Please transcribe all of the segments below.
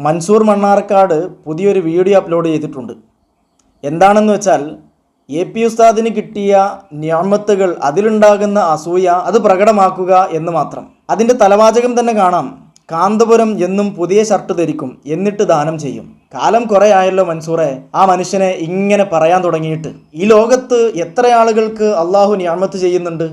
മൻസൂർ മണ്ണാർക്കാട് പുതിയൊരു video upload ചെയ്തിട്ടുണ്ട്. എന്താണെന്ന് വെച്ചാൽ എ.പി. ഉസ്താദിന് കിട്ടിയ നിഅമത്തുകൾ, അതിലുണ്ടാകുന്ന അസൂയ അത് പ്രകടമാക്കുക എന്ന് മാത്രം. അതിൻ്റെ തലവാചകം തന്നെ കാണാം. കാന്തപുരം എന്നും പുതിയ ഷർട്ട് ധരിക്കും, എന്നിട്ട് ദാനം ചെയ്യും. കാലം കുറേ ആയല്ലോ മൻസൂറെ ആ മനുഷ്യനെ ഇങ്ങനെ പറയാൻ തുടങ്ങിയിട്ട്. ഈ ലോകത്ത് എത്ര ആളുകൾക്ക് അള്ളാഹു നിഅമത്ത് ചെയ്യുന്നുണ്ട്.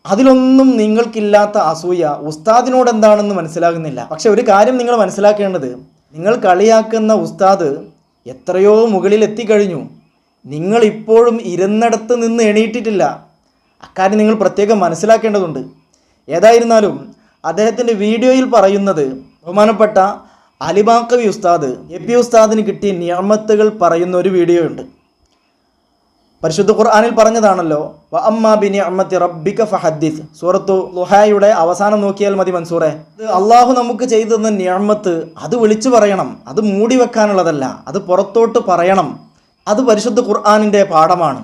അതിലൊന്നും നിങ്ങൾക്കില്ലാത്ത അസൂയ ഉസ്താദിനോട് എന്താണെന്ന് മനസ്സിലാകുന്നില്ല. പക്ഷെ ഒരു കാര്യം നിങ്ങൾ മനസ്സിലാക്കേണ്ടത്, നിങ്ങൾ കളിയാക്കുന്ന ഉസ്താദ് എത്രയോ മുകളിൽ എത്തിക്കഴിഞ്ഞു. നിങ്ങൾ ഇപ്പോഴും ഇരുന്നിടത്ത് നിന്ന് എണീറ്റിട്ടില്ല. അക്കാര്യം നിങ്ങൾ പ്രത്യേകം മനസ്സിലാക്കേണ്ടതുണ്ട്. ഏതായിരുന്നാലും അദ്ദേഹത്തിൻ്റെ വീഡിയോയിൽ പറയുന്നത്, ബഹുമാനപ്പെട്ട അലിബാക്കവി ഉസ്താദ് എ.പി. ഉസ്താദിന് കിട്ടിയ നിഅമത്തുകൾ പറയുന്ന ഒരു വീഡിയോ ഉണ്ട്. പരിശുദ്ധ ഖുർആനിൽ പറഞ്ഞതാണല്ലോ, വ അമ്മാ ബി നിഅമത്തി റബ്ബിക ഫഹദ്ദിസ്. സൂറത്തു ളുഹായുടെ അവസാനം നോക്കിയാൽ മതി മൻസൂറെ. അള്ളാഹു നമുക്ക് ചെയ്തു തന്ന നിഅമത്ത് അത് വിളിച്ചു പറയണം. അത് മൂടി വെക്കാനുള്ളതല്ല, അത് പുറത്തോട്ട് പറയണം. അത് പരിശുദ്ധ ഖുർആനിൻ്റെ പാഠമാണ്.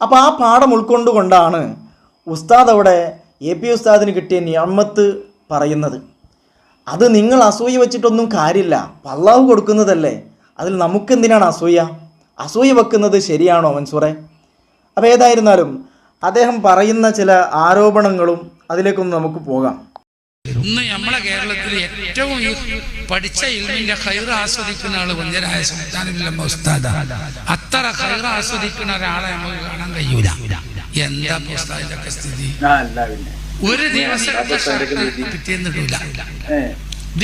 അപ്പോൾ ആ പാഠം ഉൾക്കൊണ്ടുകൊണ്ടാണ് ഉസ്താദ് അവിടെ എ.പി. ഉസ്താദിന് കിട്ടിയ നിഅമത്ത് പറയുന്നത്. അത് നിങ്ങൾ അസൂയ വെച്ചിട്ടൊന്നും കാര്യമില്ല. അള്ളാഹു കൊടുക്കുന്നതല്ലേ, അതിൽ നമുക്കെന്തിനാണ് അസൂയ? അസൂയ വെക്കുന്നത് ശരിയാണോ മൻസൂറെ? അപ്പോൾ ഏതായിരുന്നാലും അദ്ദേഹം പറയുന്ന ചില ആരോപണങ്ങളും അതിലേക്കൊന്ന് നമുക്ക് പോകാം. ഇന്ന് നമ്മളെ കേരളത്തിൽ ഏറ്റവും പഠിച്ച ഇൽമിന്റെ ഖൈർ ആസ്വദിക്കുന്ന ആള് വന്യരായ സുൽത്താനുൽ ഉസ്താദാണ്. അത്ര ഖൈർ ആസ്വദിക്കുന്ന ഒരാളെ നമുക്ക് കാണാൻ കഴിയൂല. എന്താ ഉസ്താദിന്റെ സ്ഥിതി? ഒരു ദിവസം കിട്ടിയെന്നിട്ടില്ല.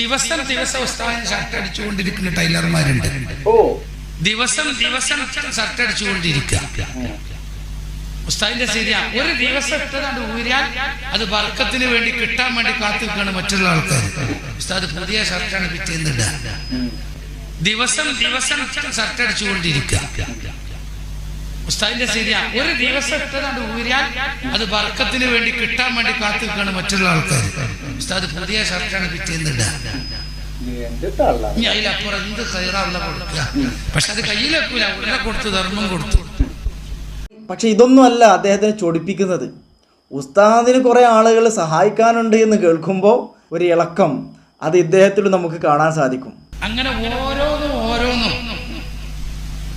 ദിവസം ഉസ്താദിന് ഷർട്ട് അടിച്ചുകൊണ്ടിരിക്കുന്ന ടൈലർമാരുണ്ട്. ദിവസം ഷർട്ട് അടിച്ചുകൊണ്ടിരിക്കുക. ഉസ്താദിന്റെ ശരിയാ, ഒരു ദിവസം ഇട്ടതാണ്ട് ഊരിയാൽ അത് ബർക്കത്തിന് വേണ്ടി കിട്ടാൻ വേണ്ടി കാത്തിരിക്കുകയാണ് മറ്റുള്ള ആൾക്കാർ. ഉസ്താദ് പുതിയ ഷർട്ടാണ് പിറ്റേന്നിട. ദിവസം ഷർട്ട് അടിച്ചുകൊണ്ടിരിക്കുക. ഉസ്താദിന്റെ ശരിയാ, ഒരു ദിവസം ഇട്ടതാണ്ട് ഊരിയാൽ അത് ബർക്കത്തിന് വേണ്ടി കിട്ടാൻ വേണ്ടി കാത്തിരിക്കുകയാണ് മറ്റുള്ള ആൾക്കാർ. ഉസ്താദ് പുതിയ ഷർട്ടാണ് പിറ്റേന്നിട. അതിലപ്പുറം എന്ത് ഖൈറാള്ള കൊടുക്കുക. പക്ഷെ അത് കയ്യിലെക്കൂല, ഉടനെ കൊടുത്തു, ധർമ്മം കൊടുത്തു. പക്ഷെ ഇതൊന്നുമല്ല അദ്ദേഹത്തിനെ ചൊടിപ്പിക്കുന്നത്. ഉസ്താദിന് കുറേ ആളുകൾ സഹായിക്കാനുണ്ട് എന്ന് കേൾക്കുമ്പോൾ ഒരു ഇളക്കം അത് ഇദ്ദേഹത്തിൽ നമുക്ക് കാണാൻ സാധിക്കും. അങ്ങനെ ഓരോന്നും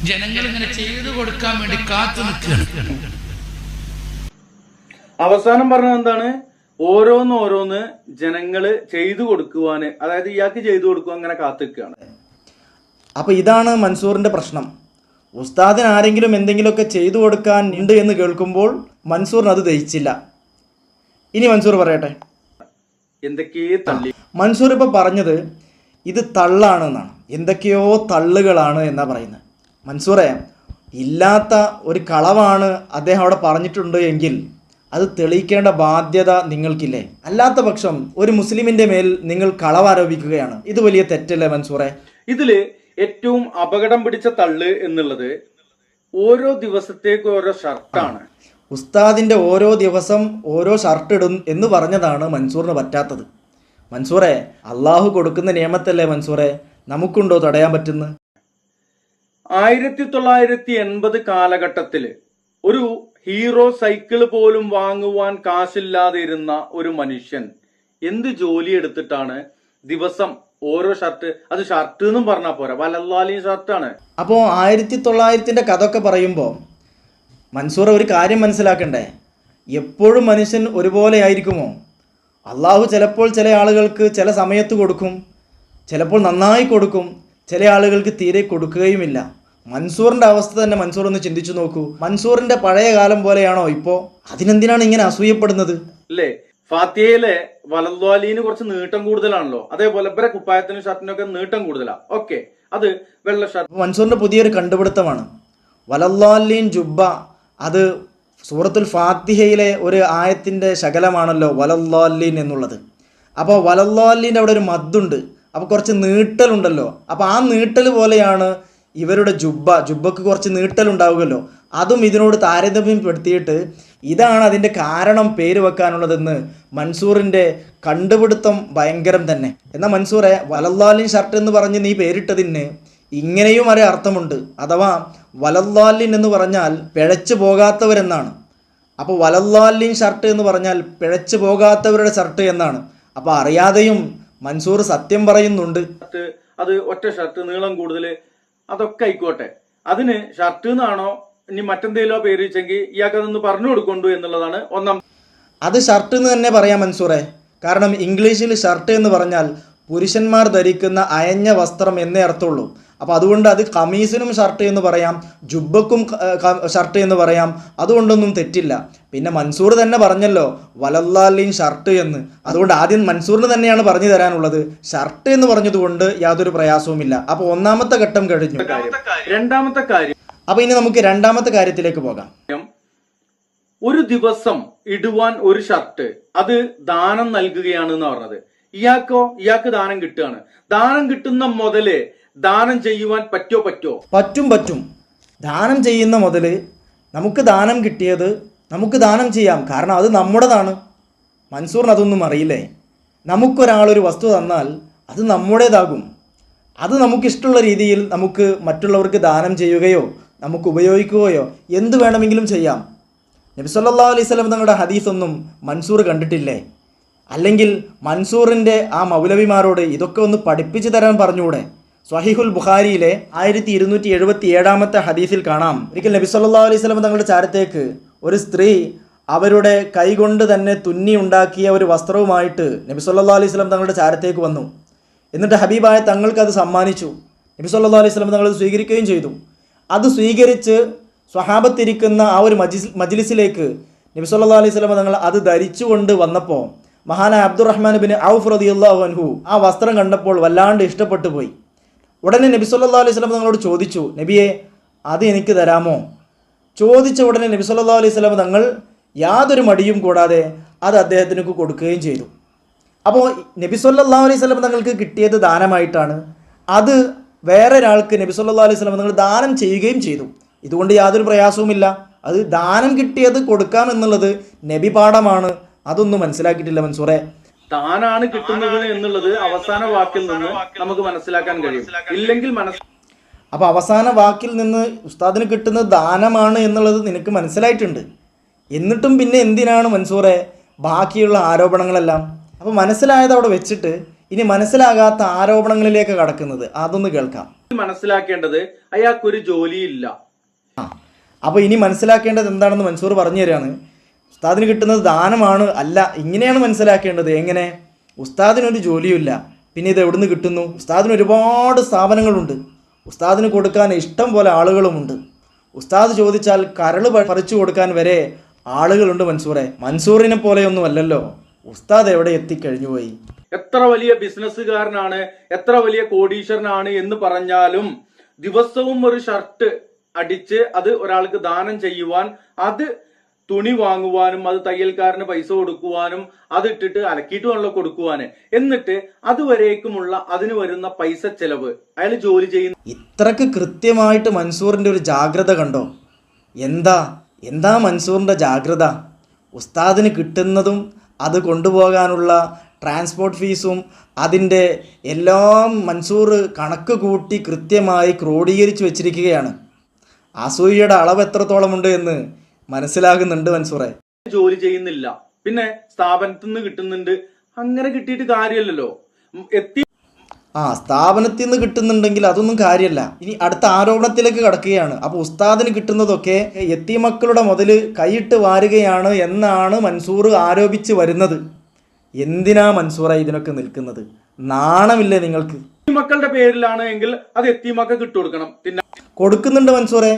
ജനങ്ങൾ ഇങ്ങനെ ചെയ്തു കൊടുക്കാൻ വേണ്ടി കാത്തു നിൽക്കുകയാണ്. അവസാനം പറഞ്ഞത് എന്താണ്? ഓരോന്ന് ജനങ്ങള് ചെയ്തു കൊടുക്കുവാന്, അതായത് ഇയാൾക്ക് ചെയ്തു കൊടുക്കുക, അങ്ങനെ കാത്തിക്കുകയാണ്. അപ്പൊ ഇതാണ് മൻസൂറിന്റെ പ്രശ്നം. ഉസ്താദിന് ആരെങ്കിലും എന്തെങ്കിലുമൊക്കെ ചെയ്തു കൊടുക്കാൻ ഉണ്ട് എന്ന് കേൾക്കുമ്പോൾ മൻസൂറിന് അത് ദഹിച്ചില്ല. ഇനി മൻസൂർ പറയട്ടെ. എന്തൊക്കെയോ തള്ളി മൻസൂർ ഇപ്പൊ പറഞ്ഞത് ഇത് തള്ളാണെന്നാണ്. എന്തൊക്കെയോ തള്ളുകളാണ് എന്നാ പറയുന്നത്. മൻസൂറെ, ഇല്ലാത്ത ഒരു കളവാണ് അദ്ദേഹം അവിടെ പറഞ്ഞിട്ടുണ്ട് എങ്കിൽ അത് തെളിയിക്കേണ്ട ബാധ്യത നിങ്ങൾക്കില്ലേ? അല്ലാത്ത പക്ഷം ഒരു മുസ്ലിമിന്റെ മേൽ നിങ്ങൾ കളവാരോപിക്കുകയാണ്. ഇത് വലിയ തെറ്റല്ലേ മൻസൂറെ? ഇതില് ഏറ്റവും അപകടം പിടിച്ച തള്ള് എന്നുള്ളത് ഓരോ ദിവസത്തേക്ക് ഓരോ ഷർട്ടാണ്. ഉസ്താദിന്റെ ഓരോ ദിവസം ഓരോ ഷർട്ട് ഇടും എന്ന് പറഞ്ഞതാണ് മൻസൂറിന് പറ്റാത്തത്. മൻസൂറെ, അള്ളാഹു കൊടുക്കുന്ന നിയമത്തല്ലേ മൻസൂറെ, നമുക്കുണ്ടോ തടയാൻ പറ്റുന്നത്? 1980 കാലഘട്ടത്തില് ഒരു ഹീറോ സൈക്കിൾ പോലും വാങ്ങുവാൻ കാശില്ലാതെ ഇരുന്ന ഒരു മനുഷ്യൻ എന്ത് ജോലി എടുത്തിട്ടാണ് ദിവസം ഓരോ ഷർട്ട്, അത് ഷർട്ട് എന്നും പറഞ്ഞാൽ പോരാ, വലല്ലാലിയും ഷർട്ടാണ്. അപ്പോൾ 1900 കഥ ഒക്കെ പറയുമ്പോൾ മൻസൂർ ഒരു കാര്യം മനസ്സിലാക്കണ്ടേ? എപ്പോഴും മനുഷ്യൻ ഒരുപോലെ ആയിരിക്കുമോ? അള്ളാഹു ചിലപ്പോൾ ചില ആളുകൾക്ക് ചില സമയത്ത് കൊടുക്കും, ചിലപ്പോൾ നന്നായി കൊടുക്കും, ചില ആളുകൾക്ക് തീരെ കൊടുക്കുകയുമില്ല. മൻസൂറിന്റെ അവസ്ഥ തന്നെ മൻസൂർ ഒന്ന് ചിന്തിച്ചു നോക്കൂ. മൻസൂറിന്റെ പഴയ കാലം പോലെയാണോ ഇപ്പോ? അതിനെന്തിനാണ് ഇങ്ങനെ അസൂയപ്പെടുന്നത്? അല്ലേ? ഫാത്തിഹയിലെ വലദ്വാലീന് കുറച്ച് നീട്ടം കൂടുതലാണല്ലോ, അതേപോലെ ഇവരെ കുപ്പായത്തിനും ഷർട്ടിനൊക്കെ നീട്ടം കൂടുതലാ. ഓക്കെ, അത് വെള്ള ഷർട്ട്. മൻസൂറിന്റെ പുതിയൊരു കണ്ടുപിടുത്തമാണ് വലദ്വാലീൻ ജുബ്ബ. അത് സൂറത്തുൽ ഫാത്തിഹയിലെ ഒരു ആയത്തിന്റെ ശകലമാണല്ലോ വലദ്വാലീൻ എന്നുള്ളത്. അപ്പോൾ വലദ്വാലീൻ്റെ അവിടെ ഒരു മദ്ദുണ്ട്, അപ്പോൾ കുറച്ച് നീട്ടലുണ്ടല്ലോ. അപ്പോൾ ആ നീട്ടൽ പോലെയാണ് ഇവരുടെ ജുബ്ബക്ക് കുറച്ച് നീട്ടലുണ്ടാവുമല്ലോ. അതും ഇതിനോട് താരതമ്യപ്പെടുത്തിയിട്ട് ഇതാണ് അതിൻ്റെ കാരണം പേര് വെക്കാനുള്ളതെന്ന് മൻസൂറിൻ്റെ കണ്ടുപിടുത്തം ഭയങ്കരം തന്നെ. എന്നാൽ മൻസൂറെ, വലദ്വാലിൻ ഷർട്ട് എന്ന് പറഞ്ഞ് നീ പേരിട്ടതിന് ഇങ്ങനെയും ഒരു അർത്ഥമുണ്ട്. അഥവാ വലദ്വാലിൻ എന്ന് പറഞ്ഞാൽ പിഴച്ചു പോകാത്തവരെന്നാണ്. അപ്പോൾ വലദ്വാലിൻ ഷർട്ട് എന്ന് പറഞ്ഞാൽ പിഴച്ചു പോകാത്തവരുടെ ഷർട്ട് എന്നാണ്. അപ്പോൾ അറിയാതെയും മൻസൂർ സത്യം പറയുന്നുണ്ട്. അത് ഒറ്റ ഷർട്ട്, നീളം കൂടുതൽ, അതൊക്കെ ആയിക്കോട്ടെ. അതിന് ഷർട്ട് എന്നാണോ ഇനി മറ്റെന്തെങ്കിലോ പേര് വെച്ചെങ്കിൽ ഇയാൾക്ക് അതൊന്ന് പറഞ്ഞു കൊടുക്കൊണ്ടു എന്നുള്ളതാണ് ഒന്നാം. അത് ഷർട്ട് എന്ന് തന്നെ പറയാം മൻസൂറെ. കാരണം ഇംഗ്ലീഷിൽ ഷർട്ട് എന്ന് പറഞ്ഞാൽ പുരുഷന്മാർ ധരിക്കുന്ന അയഞ്ഞ വസ്ത്രം എന്നേ അർത്ഥമുള്ളൂ. അപ്പോൾ അതുകൊണ്ട് അത് കമീസിനും ഷർട്ട് എന്ന് പറയാം, ജുബ്ബക്കും ഷർട്ട് എന്ന് പറയാം. അതുകൊണ്ടൊന്നും തെറ്റില്ല. പിന്നെ മൻസൂർ തന്നെ പറഞ്ഞല്ലോ വലല്ലാലീൻ ഷർട്ട് എന്ന്. അതുകൊണ്ട് ആദ്യം മൻസൂറിന് തന്നെയാണ് പറഞ്ഞു തരാനുള്ളത്. ഷർട്ട് എന്ന് പറഞ്ഞതുകൊണ്ട് യാതൊരു പ്രയാസവുമില്ല. അപ്പോൾ ഒന്നാമത്തെ ഘട്ടം കഴിഞ്ഞു. രണ്ടാമത്തെ കാര്യം, അപ്പോൾ ഇനി നമുക്ക് രണ്ടാമത്തെ കാര്യത്തിലേക്ക് പോകാം. ഒരു ദിവസം ഇടുവാൻ ഒരു ഷർട്ട് അത് ദാനം നൽകുകയാണ് എന്ന് പറഞ്ഞത്. ഇയാൾക്ക് ദാനം കിട്ടുകയാണ്. ദാനം കിട്ടുന്ന മുതല് ദാനം ചെയ്യുവാൻ പറ്റുമോ? പറ്റും. ദാനം ചെയ്യുന്ന മുതൽ നമുക്ക് ദാനം കിട്ടിയത് നമുക്ക് ദാനം ചെയ്യാം. കാരണം അത് നമ്മുടേതാണ്. മൻസൂറിന് അതൊന്നും അറിയില്ലേ? നമുക്കൊരാളൊരു വസ്തു തന്നാൽ അത് നമ്മുടേതാകും. അത് നമുക്കിഷ്ടമുള്ള രീതിയിൽ നമുക്ക് മറ്റുള്ളവർക്ക് ദാനം ചെയ്യുകയോ നമുക്ക് ഉപയോഗിക്കുകയോ എന്ത് വേണമെങ്കിലും ചെയ്യാം. നബി സല്ലല്ലാഹു അലൈഹി വസല്ലം തങ്ങളുടെ ഹദീസൊന്നും മൻസൂർ കണ്ടിട്ടില്ലേ? അല്ലെങ്കിൽ മൻസൂറിൻ്റെ ആ മൗലവിമാരോട് ഇതൊക്കെ ഒന്ന് പഠിപ്പിച്ചു തരാൻ പറഞ്ഞുകൂടെ? സ്വഹീഹുൽ ബുഖാരിയിലെ 1277 ഹദീസിൽ കാണാം, ഒരിക്കൽ നബി സല്ലല്ലാഹു അലൈഹി വസല്ലം തങ്ങളുടെ ചാരത്തേക്ക് ഒരു സ്ത്രീ അവരുടെ കൈകൊണ്ട് തന്നെ തുന്നി ഉണ്ടാക്കിയ ഒരു വസ്ത്രവുമായിട്ട് നബി സല്ലല്ലാഹു അലൈഹി വസല്ലം തങ്ങളുടെ ചാരത്തേക്ക് വന്നു. എന്നിട്ട് ഹബീബായ തങ്ങൾക്ക് അത് സമ്മാനിച്ചു. നബി സല്ലല്ലാഹു അലൈഹി വസല്ലം തങ്ങൾ അത് സ്വീകരിക്കുകയും ചെയ്തു. അത് സ്വീകരിച്ച് സ്വഹാബത്തിരിക്കുന്ന ആ ഒരു മജ്ലിസിലേക്ക് നബി സല്ലല്ലാഹു അലൈഹി വസല്ലം തങ്ങൾ അത് ധരിച്ചുകൊണ്ട് വന്നപ്പോൾ മഹാനായ അബ്ദുറഹ്മാൻ ബിൻ ഔഫ് റളിയല്ലാഹു അൻഹു ആ വസ്ത്രം കണ്ടപ്പോൾ വല്ലാണ്ട് ഇഷ്ടപ്പെട്ടു പോയി. ഉടനെ നബി സല്ലല്ലാഹു അലൈഹി വസല്ലം തങ്ങളോട് ചോദിച്ചു, നബിയെ അത് എനിക്ക് തരാമോ? ചോദിച്ച ഉടനെ നബി സല്ലല്ലാഹു അലൈഹി വസല്ലം തങ്ങൾ യാതൊരു മടിയും കൂടാതെ അത് അദ്ദേഹത്തിന് കൊടുക്കുകയും ചെയ്തു. അപ്പോൾ നബി സല്ലല്ലാഹു അലൈഹി വസല്ലം തങ്ങൾക്ക് കിട്ടിയത് ദാനമായിട്ടാണ്. അത് വേറൊരാൾക്ക് നബി സല്ലല്ലാഹു അലൈഹി വസല്ലം തങ്ങൾ ദാനം ചെയ്യുകയും ചെയ്തു. ഇതുകൊണ്ട് യാതൊരു പ്രയാസവുമില്ല. അത് ദാനം കിട്ടിയത് കൊടുക്കാം എന്നുള്ളത് നബി പാഠമാണ്. അതൊന്നും മനസ്സിലാക്കിയിട്ടില്ല മൻസൂറെ. താനാണ് കിട്ടുന്നത് എന്നുള്ളത് അവസാന വാക്കിൽ നിന്ന് നമുക്ക് മനസ്സിലാക്കാൻ കഴിയും. ഇല്ലെങ്കിൽ അപ്പൊ അവസാന വാക്കിൽ നിന്ന് ഉസ്താദിന് കിട്ടുന്നത് ദാനമാണ് എന്നുള്ളത് നിനക്ക് മനസ്സിലായിട്ടുണ്ട്. എന്നിട്ടും പിന്നെ എന്തിനാണ് മൻസൂറെ ബാക്കിയുള്ള ആരോപണങ്ങളെല്ലാം? അപ്പോൾ മനസ്സിലായത് അവിടെ വെച്ചിട്ട് ഇനി മനസ്സിലാകാത്ത ആരോപണങ്ങളിലേക്ക് കടക്കുന്നത് അതൊന്ന് കേൾക്കാം. മനസ്സിലാക്കേണ്ടത് അയാൾക്കൊരു ജോലിയില്ല. അപ്പോൾ ഇനി മനസ്സിലാക്കേണ്ടത് എന്താണെന്ന് മൻസൂർ പറഞ്ഞു തരികയാണ്. ഉസ്താദിന് കിട്ടുന്നത് ദാനമാണ്, അല്ല, ഇങ്ങനെയാണ് മനസ്സിലാക്കേണ്ടത്. എങ്ങനെ? ഉസ്താദിനൊരു ജോലിയുമില്ല, പിന്നെ ഇത് എവിടുന്ന് കിട്ടുന്നു? ഉസ്താദിന് ഒരുപാട് സ്ഥാപനങ്ങളുണ്ട്, ഉസ്താദിന് കൊടുക്കാൻ ഇഷ്ടം പോലെ ആളുകളുമുണ്ട്. ഉസ്താദ് ചോദിച്ചാൽ കരള് പറിച്ചു കൊടുക്കാൻ വരെ ആളുകളുണ്ട് മൻസൂറെ. മൻസൂറിനെ പോലെയൊന്നും അല്ലല്ലോ. ഉസ്താദ് എവിടെ എത്തിക്കഴിഞ്ഞു പോയി? എത്ര വലിയ ബിസിനസ്സുകാരനാണ്, എത്ര വലിയ കോടീശ്വരനാണ് എന്ന് പറഞ്ഞാലും ദിവസവും ഒരു ഷർട്ട് അടിച്ച് അത് ഒരാൾക്ക് ദാനം ചെയ്യുവാൻ, അത് തുണി വാങ്ങുവാനും അത് തയ്യൽക്കാരന് പൈസ കൊടുക്കുവാനും അത് ഇട്ടിട്ട് അലക്കിയിട്ട് വേണമല്ലോ കൊടുക്കുവാന്, എന്നിട്ട് അതുവരേക്കുമുള്ള അതിന് വരുന്ന പൈസ ചെലവ് അയാൾ ജോലി ചെയ്യുന്ന. ഇത്രക്ക് കൃത്യമായിട്ട് മൻസൂറിൻ്റെ ഒരു ജാഗ്രത കണ്ടോ? എന്താ മൻസൂറിൻ്റെ ജാഗ്രത? ഉസ്താദിന് കിട്ടുന്നതും അത് കൊണ്ടുപോകാനുള്ള ട്രാൻസ്പോർട്ട് ഫീസും അതിൻ്റെ എല്ലാം മൻസൂർ കണക്ക് കൂട്ടി കൃത്യമായി ക്രോഡീകരിച്ച് വെച്ചിരിക്കുകയാണ്. അസൂയയുടെ അളവ് എത്രത്തോളമുണ്ട് എന്ന് മനസ്സിലാകുന്നുണ്ട് മൻസൂറെ. ജോലി ചെയ്യുന്നില്ല, പിന്നെ സ്ഥാപനത്തിൽ നിന്ന് കിട്ടുന്നുണ്ട്, അങ്ങനെ കിട്ടിയിട്ട് കാര്യമല്ലല്ലോ. സ്ഥാപനത്തിൽ നിന്ന് കിട്ടുന്നുണ്ടെങ്കിൽ അതൊന്നും കാര്യമല്ല. ഇനി അടുത്ത ആരോപണത്തിലേക്ക് കടക്കുകയാണ്. അപ്പോൾ ഉസ്താദിന് കിട്ടുന്നതൊക്കെ യത്തീമക്കളുടെ മുതൽ കൈയിട്ട് വാരുകയാണ് എന്നാണ് മൻസൂർ ആരോപിച്ച് വരുന്നത്. എന്തിനാ മൻസൂറ ഇതിനൊക്കെ നിൽക്കുന്നത്? നാണമില്ലേ നിങ്ങൾക്ക്? മക്കളുടെ പേരിലാണ് എങ്കിൽ അത് എത്തീമക്കൾക്ക് ഇട്ടു കൊടുക്കണം. പിന്നെ കൊടുക്കുന്നുണ്ട് മൻസൂറെ,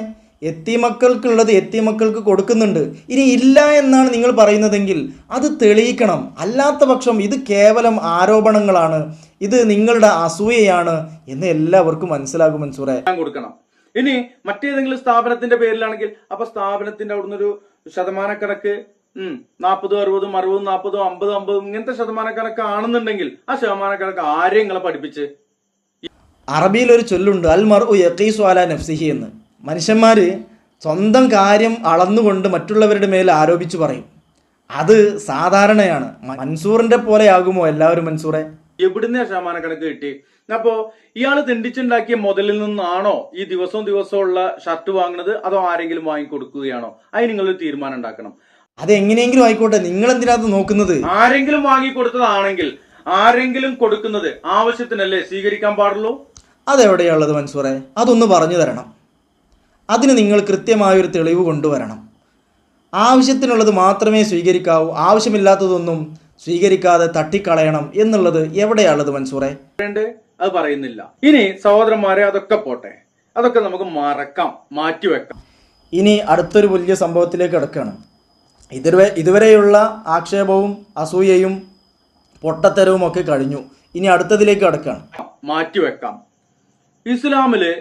എത്തീമക്കൾക്കുള്ളത് എത്തീമക്കൾക്ക് കൊടുക്കുന്നുണ്ട്. ഇനി ഇല്ല എന്നാണ് നിങ്ങൾ പറയുന്നതെങ്കിൽ അത് തെളിയിക്കണം. അല്ലാത്ത പക്ഷം ഇത് കേവലം ആരോപണങ്ങളാണ്, ഇത് നിങ്ങളുടെ അസൂയയാണ് എന്ന് എല്ലാവർക്കും മനസ്സിലാകും മൻസൂറെ. കൊടുക്കണം. ഇനി മറ്റേതെങ്കിലും സ്ഥാപനത്തിന്റെ പേരിലാണെങ്കിൽ അപ്പൊ സ്ഥാപനത്തിന്റെ അവിടുന്ന് ഒരു ശതമാനക്കണക്ക് 40, 60, 60, 40, 50, 50 ഇങ്ങനത്തെ ശതമാനക്കണക്ക് ആണെന്നുണ്ടെങ്കിൽ ആ ശതമാനക്കണക്ക് ആരെയും നിങ്ങളെ പഠിപ്പിച്ച്? അറബിയിൽ ഒരു ചൊല്ലുണ്ട്, അൽ മർഉ യഖീസു അലാ നഫ്സിഹി എന്ന്. മനുഷ്യന്മാർ സ്വന്തം കാര്യം അളന്നുകൊണ്ട് മറ്റുള്ളവരുടെ മേൽ ആരോപിച്ചു പറയും. അത് സാധാരണയാണ്. മൻസൂറിന്റെ പോലെ ആകുമോ എല്ലാവരും മൻസൂറെ? എവിടുന്ന ശതമാനക്കണക്ക് കിട്ടി? അപ്പോ ഇയാള് തെണ്ടിച്ചുണ്ടാക്കിയ മുതലിൽ നിന്നാണോ ഈ ദിവസമുള്ള ഷർട്ട് വാങ്ങുന്നത്, അതോ ആരെങ്കിലും വാങ്ങിക്കൊടുക്കുകയാണോ? അതിന് നിങ്ങളൊരു തീരുമാനം ഉണ്ടാക്കണം. അതെങ്ങനെയെങ്കിലും ആയിക്കോട്ടെ, നിങ്ങൾ എന്തിനകത്ത് നോക്കുന്നത്? ആരെങ്കിലും വാങ്ങിക്കൊടുത്തതാണെങ്കിൽ ആരെങ്കിലും കൊടുക്കുന്നത് ആവശ്യത്തിനല്ലേ സ്വീകരിക്കാൻ പാടുള്ളൂ? അതെവിടെയുള്ളത് മൻസൂറെ? അതൊന്ന് പറഞ്ഞു തരണം. അതിന് നിങ്ങൾ കൃത്യമായൊരു തെളിവ് കൊണ്ടുവരണം. ആവശ്യത്തിനുള്ളത് മാത്രമേ സ്വീകരിക്കാവൂ, ആവശ്യമില്ലാത്തതൊന്നും സ്വീകരിക്കാതെ തട്ടിക്കളയണം എന്നുള്ളത് എവിടെയുള്ളത് മൻസൂറെ? അത് പറയുന്നില്ല. ഇനി സഹോദരന്മാരെ, അതൊക്കെ പോട്ടെ, അതൊക്കെ നമുക്ക് മറക്കാം, മാറ്റിവെക്കാം. ഇനി അടുത്തൊരു വലിയ സംഭവത്തിലേക്ക് കിടക്കുകയാണ്. ഇതുവരെയുള്ള ആക്ഷേപവും അസൂയയും പൊട്ടത്തരവും ഒക്കെ കഴിഞ്ഞു. ഇനി അടുത്തതിലേക്ക് കിടക്കുകയാണ്. മാറ്റിവെക്കാം. ഇസ്ലാമില്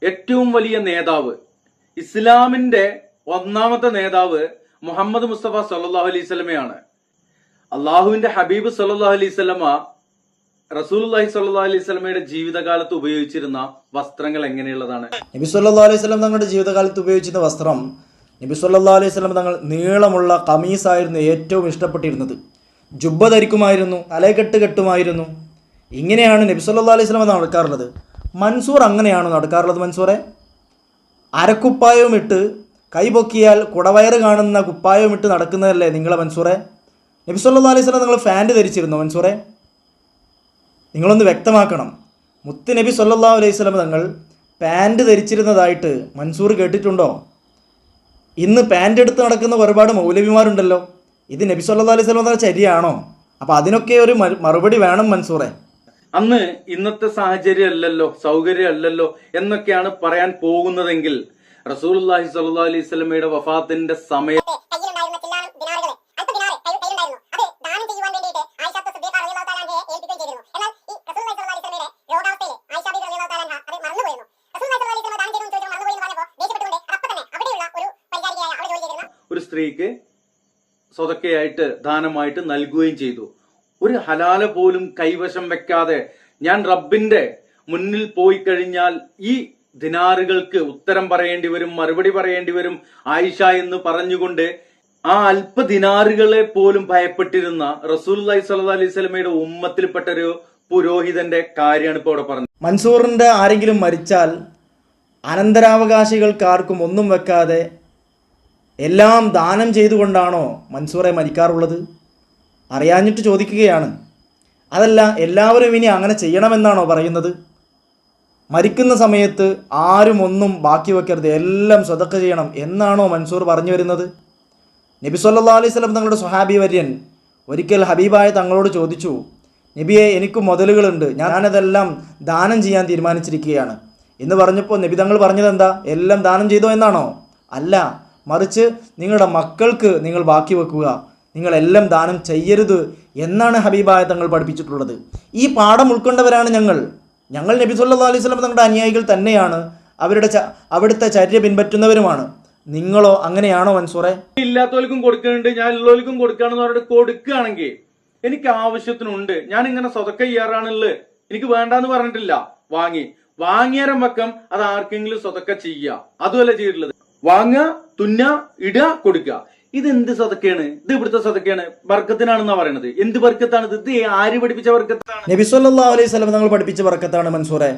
ഏറ്റവും വലിയ നേതാവ്, ഇസ്ലാമിന്റെ ഒന്നാമത്തെ നേതാവ് മുഹമ്മദ് മുസ്തഫ സല്ലല്ലാഹു അലൈഹി വസല്ലമയാണ്. അള്ളാഹുവിന്റെ ഹബീബ് സല്ലല്ലാഹു അലൈഹി വസല്ലമ റസൂലുള്ളാഹി സ്വല്ലല്ലാഹു അലൈഹി വസല്ലമയുടെ ജീവിതകാലത്ത് ഉപയോഗിച്ചിരുന്ന വസ്ത്രങ്ങൾ എങ്ങനെയുള്ളതാണ്? നബി സല്ലല്ലാഹു അലൈഹി വസല്ലം തങ്ങളുടെ ജീവിതകാലത്ത് ഉപയോഗിച്ചിരുന്ന വസ്ത്രം, നബി സല്ലല്ലാഹു അലൈഹി വസല്ലം തങ്ങൾ നീളമുള്ള കമീസായിരുന്നു ഏറ്റവും ഇഷ്ടപ്പെട്ടിരുന്നത്. ജുബ്ബ ധരിക്കുമായിരുന്നു, തലകെട്ട് കെട്ടുമായിരുന്നു. ഇങ്ങനെയാണ് നബി സല്ലല്ലാഹു അലൈഹി വസല്ലം നടക്കാറുള്ളത്. മൻസൂർ അങ്ങനെയാണോ നടക്കാറുള്ളത് മൻസൂറെ? അരക്കുപ്പായവും ഇട്ട് കൈപൊക്കിയാൽ കുടവയറ് കാണുന്ന കുപ്പായവും ഇട്ട് നടക്കുന്നതല്ലേ നിങ്ങളെ മൻസൂറെ? നബി സല്ലല്ലാഹു അലൈഹി വസല്ലം നിങ്ങൾ പാൻറ് ധരിച്ചിരുന്നോ മൻസൂറെ? നിങ്ങളൊന്ന് വ്യക്തമാക്കണം. മുത്ത് നബി സല്ലല്ലാഹു അലൈഹി വസല്ലം തങ്ങൾ പാൻറ് ധരിച്ചിരുന്നതായിട്ട് മൻസൂർ കേട്ടിട്ടുണ്ടോ? ഇന്ന് പാൻറ് എടുത്ത് നടക്കുന്ന ഒരുപാട് മൗലവിമാരുണ്ടല്ലോ. ഇത് നബി സല്ലല്ലാഹു അലൈഹി വസല്ലം തങ്ങളുടെ ചര്യയാണോ? അപ്പോൾ അതിനൊക്കെ ഒരു മറുപടി വേണം മൻസൂറെ. അന്ന് ഇന്നത്തെ സാഹചര്യം അല്ലല്ലോ, സൗകര്യം അല്ലല്ലോ എന്നൊക്കെയാണ് പറയാൻ പോകുന്നതെങ്കിൽ റസൂലുള്ളാഹി സ്വല്ലല്ലാഹു അലൈഹി വസല്ലമയുടെ വഫാത്തിന്റെ സമയം ഒരു സ്ത്രീക്ക് സ്വതക്കയായിട്ട് ദാനമായിട്ട് നൽകുകയും ചെയ്തു. ഒരു ഹലാല പോലും കൈവശം വെക്കാതെ ഞാൻ റബ്ബിന്റെ മുന്നിൽ പോയി കഴിഞ്ഞാൽ ഈ ദിനാറുകൾക്ക് ഉത്തരം പറയേണ്ടി വരും, മറുപടി പറയേണ്ടി വരും ആയിഷ എന്ന് പറഞ്ഞുകൊണ്ട് ആ അല്പ ദിനാറുകളെ പോലും ഭയപ്പെട്ടിരുന്ന റസൂലുള്ളാഹി സ്വല്ലല്ലാഹു അലൈഹി വസല്ലമയുടെ ഉമ്മത്തിൽപ്പെട്ട ഒരു പുരോഹിതന്റെ കാര്യമാണ് ഇപ്പോൾ ഇവിടെ പറഞ്ഞത്. മൻസൂറിന്റെ ആരെങ്കിലും മരിച്ചാൽ അനന്തരാവകാശികൾക്ക് ആർക്കും ഒന്നും വെക്കാതെ എല്ലാം ദാനം ചെയ്തുകൊണ്ടാണോ മൻസൂറെ മരിക്കാറുള്ളത്? അറിയാഞ്ഞിട്ട് ചോദിക്കുകയാണ്. അതല്ല, എല്ലാവരും ഇനി അങ്ങനെ ചെയ്യണമെന്നാണോ പറയുന്നത്? മരിക്കുന്ന സമയത്ത് ആരും ഒന്നും ബാക്കി വെക്കരുത്, എല്ലാം സ്വതക്ക ചെയ്യണം എന്നാണോ മൻസൂർ പറഞ്ഞു വരുന്നത്? നബി സല്ലല്ലാഹു അലൈഹി വസല്ലം തങ്ങളുടെ സ്വഹാബി വര്യൻ ഒരിക്കൽ ഹബീബായ തങ്ങളോട് ചോദിച്ചു, നബിയെ, എനിക്ക് മുതലുകളുണ്ട്, ഞാനതെല്ലാം ദാനം ചെയ്യാൻ തീരുമാനിച്ചിരിക്കുകയാണ് എന്ന് പറഞ്ഞപ്പോൾ നബി തങ്ങൾ പറഞ്ഞത് എന്താ? എല്ലാം ദാനം ചെയ്തോ എന്നാണോ? അല്ല, മറിച്ച് നിങ്ങളുടെ മക്കൾക്ക് നിങ്ങൾ ബാക്കി വെക്കുക, നിങ്ങളെല്ലാം ദാനം ചെയ്യരുത് എന്നാണ് ഹബീബായ തങ്ങൾ പഠിപ്പിച്ചിട്ടുള്ളത്. ഈ പാഠം ഉൾക്കൊണ്ടവരാണ് ഞങ്ങൾ നബി സല്ലല്ലാഹു അലൈഹി വസല്ലം തങ്ങളുടെ അനുയായികൾ തന്നെയാണ്, അവിടുത്തെ ചര്യ പിൻപറ്റുന്നവരുമാണ്. നിങ്ങളോ അങ്ങനെയാണോ മൻസൂറെ? ഇല്ലാത്തവർക്കും കൊടുക്കുന്നുണ്ട്, ഞാൻ ഉള്ളവർക്കും കൊടുക്കുകയാണെന്ന് പറഞ്ഞിട്ട് കൊടുക്കുകയാണെങ്കിൽ എനിക്ക് ആവശ്യത്തിനുണ്ട്, ഞാൻ ഇങ്ങനെ സ്വതക്ക ചെയ്യാറാണുള്ളത്, എനിക്ക് വേണ്ടാന്ന് പറഞ്ഞിട്ടില്ല, വാങ്ങിയാരം പക്കം അത് ആർക്കെങ്കിലും സ്വതക്ക ചെയ്യുക, അതുമല്ല ചെയ്തിട്ടുള്ളത്. വാങ്ങുക, തുന്ന, ഇടുക, കൊടുക്കുക. ഇതെന്ത് സദക്കയാണ്? ഇത് ഇവിടുത്തെ സദക്കയാണ്, ബർക്കത്തിനാണെന്നാ പറയുന്നത്. എന്ത് ബർക്കത്താണ് ഇത്? ആര് പഠിപ്പിച്ച ബർക്കത്താണ്? നബി സല്ലല്ലാഹു അലൈഹി വസല്ലം തങ്ങൾ പഠിപ്പിച്ച ബർക്കത്താണ് മൻസൂറെ.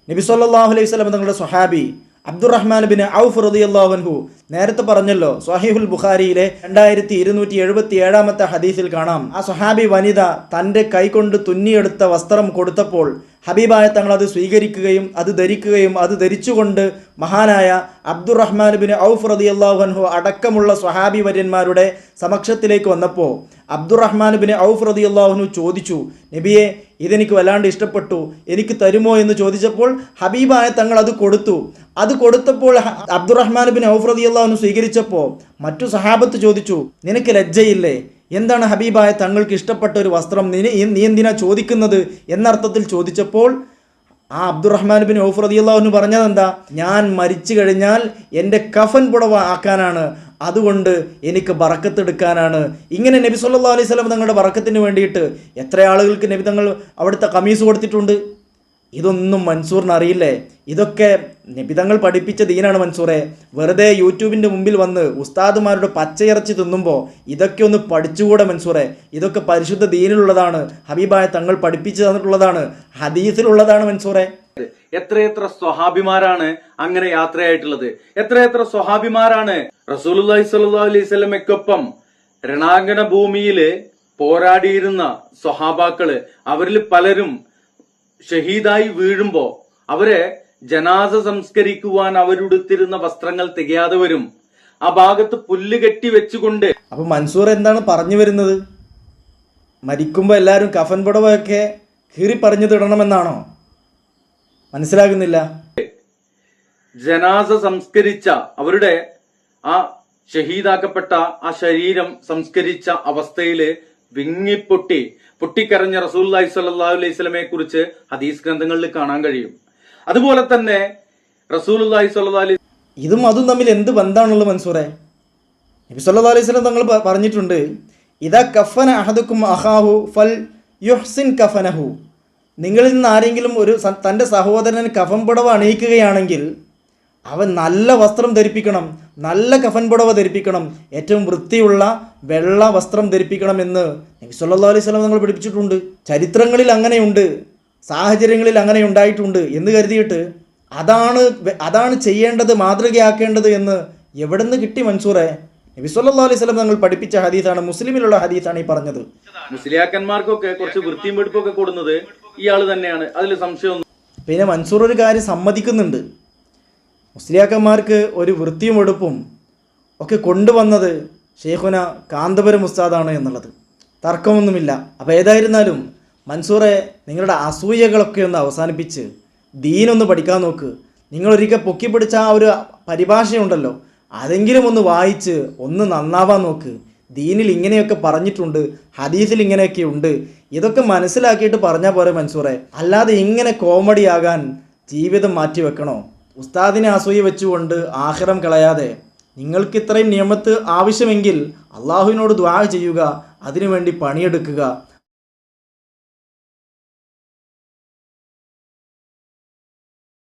നബി സല്ലല്ലാഹു അലൈഹി വസല്ലം തങ്ങളുടെ സ്വഹാബി അബ്ദുറഹ്മാൻ ബിൻ ഔഫ് റളിയല്ലാഹു അൻഹു നേരത്തെ പറഞ്ഞല്ലോ, സ്വഹീഹുൽ ബുഖാരിയിലെ 2277 ഹദീസിൽ കാണാം. ആ സ്വഹാബി വനിത തൻ്റെ കൈകൊണ്ട് തുന്നിയെടുത്ത വസ്ത്രം കൊടുത്തപ്പോൾ ഹബീബായ തങ്ങൾ അത് സ്വീകരിക്കുകയും അത് ധരിക്കുകയും അത് ധരിച്ചുകൊണ്ട് മഹാനായ അബ്ദുറഹ്മാൻ ബിൻ ഔഫ് റളിയല്ലാഹു അൻഹു അടക്കമുള്ള സ്വഹാബി വര്യന്മാരുടെ സമക്ഷത്തിലേക്ക് വന്നപ്പോൾ അബ്ദുറഹ്മാൻ ബിൻ ഔഫ് റളിയല്ലാഹു അൻഹു ചോദിച്ചു, നബിയെ, ഇതെനിക്ക് വല്ലാണ്ട് ഇഷ്ടപ്പെട്ടു, എനിക്ക് തരുമോ എന്ന് ചോദിച്ചപ്പോൾ ഹബീബായ തങ്ങൾ അത് കൊടുത്തു. അത് കൊടുത്തപ്പോൾ അബ്ദുറഹ്മാൻ ബിൻ ഔഫ് റളിയല്ലാഹു അൻഹു സ്വീകരിച്ചപ്പോൾ മറ്റു സഹാബത്ത് ചോദിച്ചു, നിനക്ക് ലജ്ജയില്ലേ? എന്താണ് ഹബീബായ തങ്ങൾക്ക് ഇഷ്ടപ്പെട്ട ഒരു വസ്ത്രം നീ എന്തിനാ ചോദിക്കുന്നത് എന്നർത്ഥത്തിൽ ചോദിച്ചപ്പോൾ ആ അബ്ദുറഹ്മാൻ ബിൻ ഔഫ് റളിയല്ലാഹു അൻഹു പറഞ്ഞതെന്താ? ഞാൻ മരിച്ചു കഴിഞ്ഞാൽ എൻ്റെ കഫൻ പുടവ ആക്കാനാണ്, അതുകൊണ്ട് എനിക്ക് ബറക്കത്തെടുക്കാനാണ്. ഇങ്ങനെ നബി സല്ലല്ലാഹു അലൈഹി വസല്ലം തങ്ങളുടെ ബറക്കത്തിന് വേണ്ടിയിട്ട് എത്ര ആളുകൾക്ക് നബി തങ്ങൾ അവിടുത്തെ കമീസ് കൊടുത്തിട്ടുണ്ട്. ഇതൊന്നും മൻസൂറിന് അറിയില്ലേ? ഇതൊക്കെ നബിതങ്ങൾ പഠിപ്പിച്ച ദീനാണ് മൻസൂറെ. വെറുതെ യൂട്യൂബിൻ്റെ മുമ്പിൽ വന്ന് ഉസ്താദുമാരുടെ പച്ചയിറച്ചി തിന്നുമ്പോൾ ഇതൊക്കെ ഒന്ന് പഠിച്ചുകൂടെ മൻസൂറെ? ഇതൊക്കെ പരിശുദ്ധ ദീനിലുള്ളതാണ്, ഹബീബായ തങ്ങൾ പഠിപ്പിച്ചു തന്നിട്ടുള്ളതാണ്, ഹദീസിലുള്ളതാണ് മൻസൂറെ. എത്രയെത്ര സ്വഹാബിമാരാണ് അങ്ങനെ യാത്രയായിട്ടുള്ളത്? എത്രയെത്ര സ്വഹാബിമാരാണ് റസൂലുള്ളാഹി സ്വല്ലല്ലാഹു അലൈഹി വസല്ലമയ്ക്കൊപ്പം രണാങ്കണ ഭൂമിയില് പോരാടിയിരുന്ന സ്വഹാബാക്കള് അവരിൽ പലരും ഷഹീദായി വീഴുമ്പോ അവരെ ജനാസ സംസ്കരിക്കുവാൻ അവരുടുത്തിരുന്ന വസ്ത്രങ്ങൾ തികയാതെ വരും. ആ ഭാഗത്ത് പുല്ല് കെട്ടി വെച്ചുകൊണ്ട്. അപ്പൊ മൻസൂർ എന്താണ് പറഞ്ഞു വരുന്നത്? മരിക്കുമ്പോൾ എല്ലാവരും കഫൻ പുടവയൊക്കെ കീറി പറഞ്ഞു തിടണമെന്നാണോ? മനസ്സിലാകുന്നില്ല. ജനാസ സംസ്കരിച്ച അവരുടെ ആ ഷഹീദാക്കപ്പെട്ട ആ ശരീരം സംസ്കരിച്ച അവസ്ഥയില് പൊട്ടിക്കരഞ്ഞ റസൂലുള്ളാഹി സ്വല്ലല്ലാഹു അലൈഹി വസല്ലമയെ കുറിച്ച് ഹദീസ് ഗ്രന്ഥങ്ങളിൽ കാണാൻ കഴിയും. അതുപോലെ തന്നെ റസൂലുള്ളാഹി സ്വല്ലല്ലാഹു അലൈഹി ഇതും അതും തമ്മിൽ എന്ത് ബന്ധമാണുള്ളത് മൻസൂറെ? നബി സല്ലല്ലാഹു അലൈഹി വസല്ലം തങ്ങൾ പറഞ്ഞിട്ടുണ്ട്, ഇദാ കഫന അഹദുക്കും അഖാഹു ഫൽ യുഹ്സിൻ കഫനഹു. നിങ്ങളിൽ നിന്ന് ആരെങ്കിലും തൻ്റെ സഹോദരന് കഫൻ പുടവ അണിയിക്കുകയാണെങ്കിൽ അവൻ നല്ല വസ്ത്രം ധരിപ്പിക്കണം, നല്ല കഫൻ പുടവ ധരിപ്പിക്കണം, ഏറ്റവും വൃത്തിയുള്ള വെള്ള വസ്ത്രം ധരിപ്പിക്കണം എന്ന് നബി സല്ലല്ലാഹു അലൈഹി വസല്ലം തങ്ങൾ പഠിപ്പിച്ചിട്ടുണ്ട്. ചരിത്രങ്ങളിൽ അങ്ങനെയുണ്ട്, സാഹചര്യങ്ങളിൽ അങ്ങനെ ഉണ്ടായിട്ടുണ്ട് എന്ന് കരുതിയിട്ട് അതാണ് ചെയ്യേണ്ടത്, മാതൃകയാക്കേണ്ടത് എന്ന് എവിടെ നിന്ന് കിട്ടി മൻസൂറെ? നബി സല്ലല്ലാഹു അലൈഹി വസല്ലം തങ്ങൾ പഠിപ്പിച്ച ഹദീസാണ്, മുസ്ലിമിലുള്ള ഹദീസാണ് ഈ പറഞ്ഞത്. മുസ്ലിയാക്കന്മാർക്കൊക്കെ കുറച്ച് വൃത്തിയും വെടുപ്പൊക്കെ കൊടുക്കുന്നത് ഇയാൾ തന്നെയാണ്, അതിൽ സംശയമൊന്നും. പിന്നെ മൻസൂർ ഒരു കാര്യം സമ്മതിക്കുന്നുണ്ട്, മുസ്ലിയാക്കന്മാർക്ക് ഒരു വൃത്തിയും വെടുപ്പും ഒക്കെ കൊണ്ടുവന്നത് ഷെയ്ഖുന കാന്തപുരം ഉസ്താദാണ് എന്നുള്ളത് തർക്കമൊന്നുമില്ല. അപ്പോൾ ഏതായിരുന്നാലും മൻസൂറെ, നിങ്ങളുടെ അസൂയകളൊക്കെ ഒന്ന് അവസാനിപ്പിച്ച് ദീനൊന്ന് പഠിക്കാൻ നോക്ക്. നിങ്ങളൊരിക്കൽ പൊക്കിപ്പിടിച്ച ആ ഒരു പരിഭാഷയുണ്ടല്ലോ, അതെങ്കിലും ഒന്ന് വായിച്ച് ഒന്ന് നന്നാവാൻ നോക്ക്. ദീനിൽ ഇങ്ങനെയൊക്കെ പറഞ്ഞിട്ടുണ്ട്, ഹദീസിൽ ഇങ്ങനെയൊക്കെ ഉണ്ട്, ഇതൊക്കെ മനസ്സിലാക്കിയിട്ട് പറഞ്ഞാൽ പോരെ മൻസൂറെ. അല്ലാതെ ഇങ്ങനെ കോമഡി ആകാൻ ജീവിതം മാറ്റി വെക്കണോ? ഉസ്താദിനെ അസൂയ വെച്ചുകൊണ്ട് ആഖിറം കളയാതെ നിങ്ങൾക്ക് ഇത്രയും നിയമത്ത് ആവശ്യമെങ്കിൽ അള്ളാഹുവിനോട് ദുആ ചെയ്യുക, അതിനുവേണ്ടി പണിയെടുക്കുക.